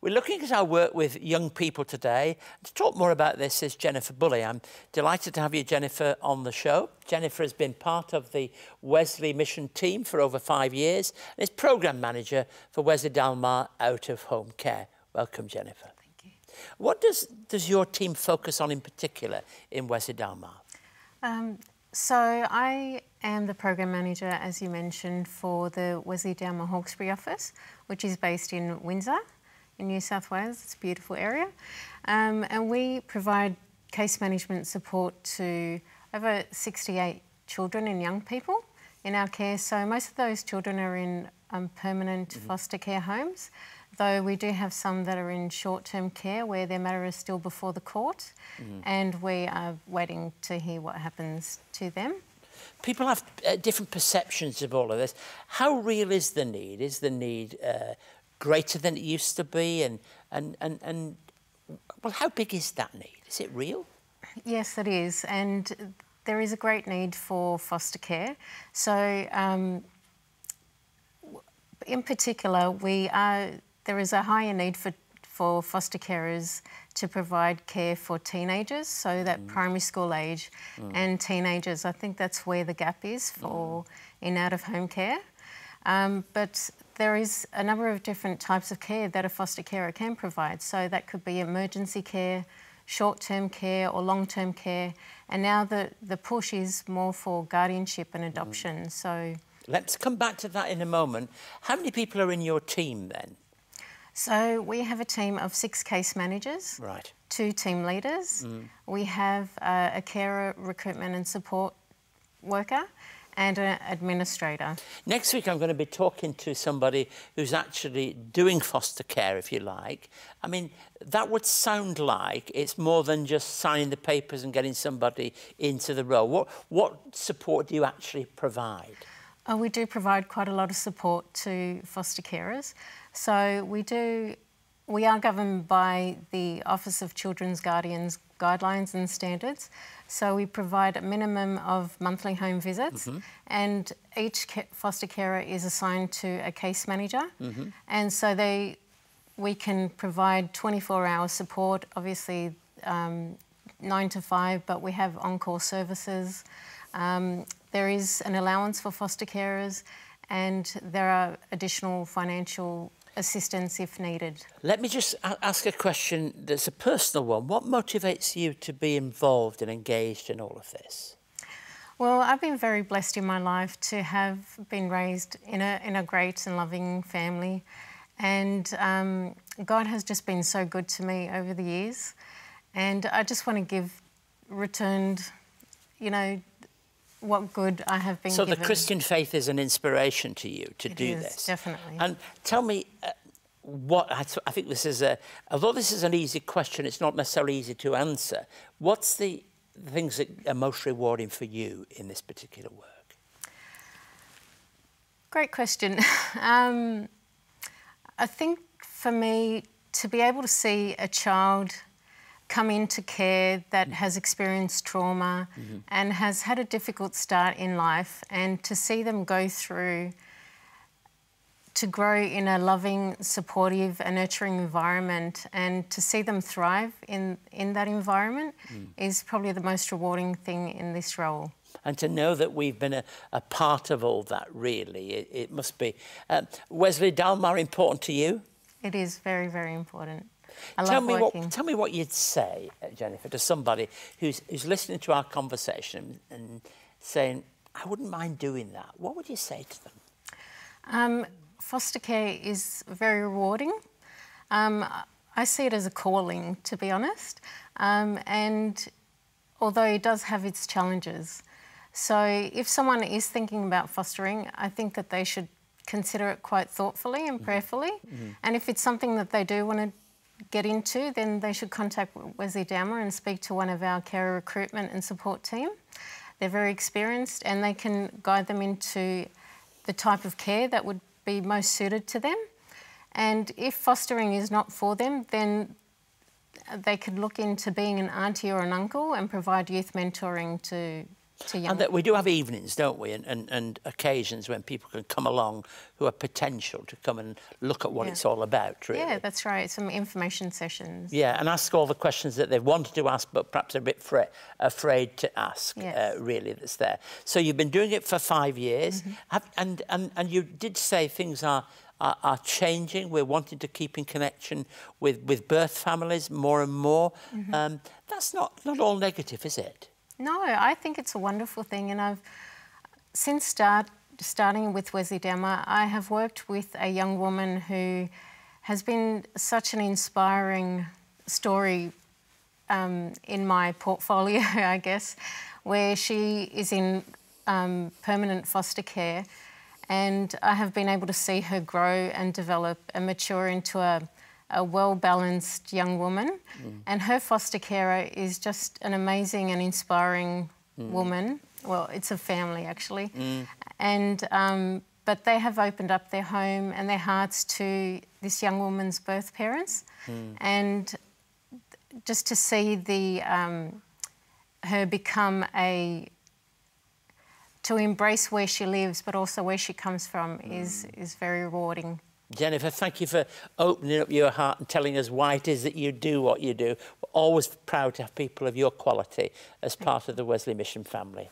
We're looking at our work with young people today. To talk more about this is Jennifer Bulley. I'm delighted to have you, Jennifer, on the show. Jennifer has been part of the Wesley mission team for over 5 years and is programme manager for Wesley Dalmar out-of-home care. Welcome, Jennifer. Thank you. What does your team focus on in particular in Wesley Dalmar? So I am the program manager, as you mentioned, for the Wesley Dalmar Hawkesbury office, which is based in Windsor, in New South Wales. It's a beautiful area. And we provide case management support to over 68 children and young people in our care. So most of those children are in permanent foster care homes, though we do have some that are in short-term care where their matter is still before the court, and we are waiting to hear what happens to them. People have different perceptions of all of this. How real is the need? Is the need greater than it used to be? And well, how big is that need? Is it real? Yes, it is, and there is a great need for foster care. So, in particular, there is a higher need for foster carers to provide care for teenagers, so that primary school age and teenagers. I think that's where the gap is for in out-of-home care. But there is a number of different types of care that a foster carer can provide. So that could be emergency care, short-term care or long-term care. And now the push is more for guardianship and adoption. So let's come back to that in a moment. How many people are in your team then? So we have a team of 6 case managers, right, 2 team leaders. We have a carer, recruitment and support worker and an administrator. Next week I'm going to be talking to somebody who's actually doing foster care, if you like. I mean, that would sound like it's more than just signing the papers and getting somebody into the role. What support do you actually provide? We do provide quite a lot of support to foster carers. So we are governed by the Office of Children's Guardians guidelines and standards. So we provide a minimum of monthly home visits, and each foster carer is assigned to a case manager. And so we can provide 24-hour support, obviously 9 to 5, but we have on-call services. There is an allowance for foster carers, and there are additional financial assistance if needed. Let me just ask a question that's a personal one. What motivates you to be involved and engaged in all of this? Well, I've been very blessed in my life to have been raised in a great and loving family, and God has just been so good to me over the years, and I just want to give returned, you know, what good I have been given. So the Christian faith is an inspiration to you to do this? Definitely. And tell me, I think this is although this is an easy question, it's not necessarily easy to answer. What's the things that are most rewarding for you in this particular work? Great question. I think for me, to be able to see a child come into care that has experienced trauma and has had a difficult start in life, and to see them go through to grow in a loving, supportive and nurturing environment, and to see them thrive in that environment is probably the most rewarding thing in this role. And to know that we've been a part of all that, really, it must be. Wesley Dalmar important to you? It is very, very important. Tell me what you'd say, Jennifer, to somebody who's listening to our conversation and saying, I wouldn't mind doing that. What would you say to them? Foster care is very rewarding. I see it as a calling, to be honest, and although it does have its challenges. So if someone is thinking about fostering, I think that they should consider it quite thoughtfully and prayerfully. And if it's something that they do want to get into, then they should contact Wesley Dalmar and speak to one of our carer recruitment and support team. They're very experienced and they can guide them into the type of care that would be most suited to them. And if fostering is not for them, then they could look into being an auntie or an uncle and provide youth mentoring to to young And that we do have evenings, don't we, and occasions when people can come along who are potential to come and look at what it's all about, really. Yeah, that's right, some information sessions. Yeah, and ask all the questions that they've wanted to ask but perhaps a bit afraid to ask, really, that's there. So you've been doing it for 5 years, and you did say things are changing. We're wanting to keep in connection with birth families more and more. That's not all negative, is it? No, I think it's a wonderful thing, and since starting with Wesley Dalmar, I have worked with a young woman who has been such an inspiring story in my portfolio, I guess, where she is in permanent foster care, and I have been able to see her grow and develop and mature into a well-balanced young woman. And her foster carer is just an amazing and inspiring woman. Well, it's a family, actually. And but they have opened up their home and their hearts to this young woman's birth parents. And just to see her become to embrace where she lives, but also where she comes from, is very rewarding. Jennifer, thank you for opening up your heart and telling us why it is that you do what you do. We're always proud to have people of your quality as part of the Wesley Mission family.